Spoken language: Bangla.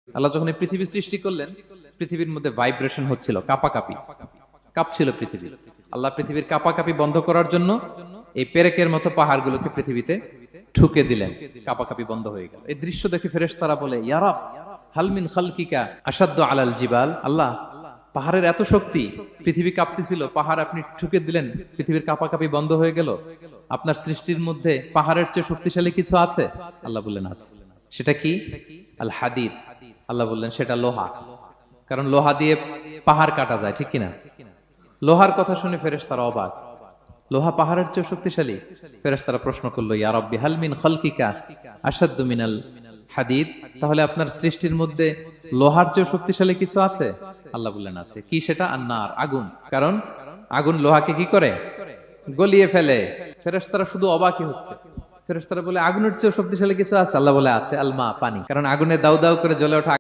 আল্লাহ যখন এই পৃথিবী সৃষ্টি করলেন, পৃথিবীর মধ্যে ভাইব্রেশন হচ্ছিল, কাঁপাকাঁপি, কাঁপছিল পৃথিবী। আল্লাহ পৃথিবীর কাঁপাকাঁপি বন্ধ করার জন্য এই পেরেকের মতো পাহাড়গুলোকে পৃথিবীতে ঠুকে দিলেন, কাঁপাকাঁপি বন্ধ হয়ে গেল। এই দৃশ্য দেখে ফেরেশতারা বলে, ইয়া রাব হালমিন খালকিকা আসাদ্দু আলাল জিবাল। আল্লাহ, পাহাড়ের এত শক্তি, পৃথিবী কাঁপতেছিল, পাহাড় আপনি ঠুকে দিলেন, পৃথিবীর কাঁপাকাঁপি বন্ধ হয়ে গেল। আপনার সৃষ্টির মধ্যে পাহাড়ের চেয়ে শক্তিশালী কিছু আছে? আল্লাহ বললেন আছে। সেটা কি? আল হাদিদ। আল্লাহ বললেন সেটা লোহা, কারণ লোহা দিয়ে পাহাড় কাটা যায়, ঠিক কিনা? লোহার কথা শুনে ফেরেশতারা অবাক, লোহা পাহাড়ের চেয়ে শক্তিশালী? ফেরেশতারা প্রশ্ন করলো, ইয়া রাব্বি হাল মিন খালকিকা আশাদ্দু মিনাল হাদিদ। তাহলে আপনার সৃষ্টির মধ্যে লোহার চেয়ে শক্তিশালী কিছু আছে? আল্লাহ বললেন আছে। কি সেটা? আন্নার, আগুন। কারণ আগুন লোহাকে কি করে? গলিয়ে ফেলে। ফেরেশতারা শুধু অবাকই হচ্ছে। ফেরেশতারা বলে, আগুনের চেয়ে শক্তিশালী কিছু আছে? আল্লাহ বলে আছে, আল মা, পানি। কারণ আগুনে দাউ দাউ করে জ্বলে ওঠা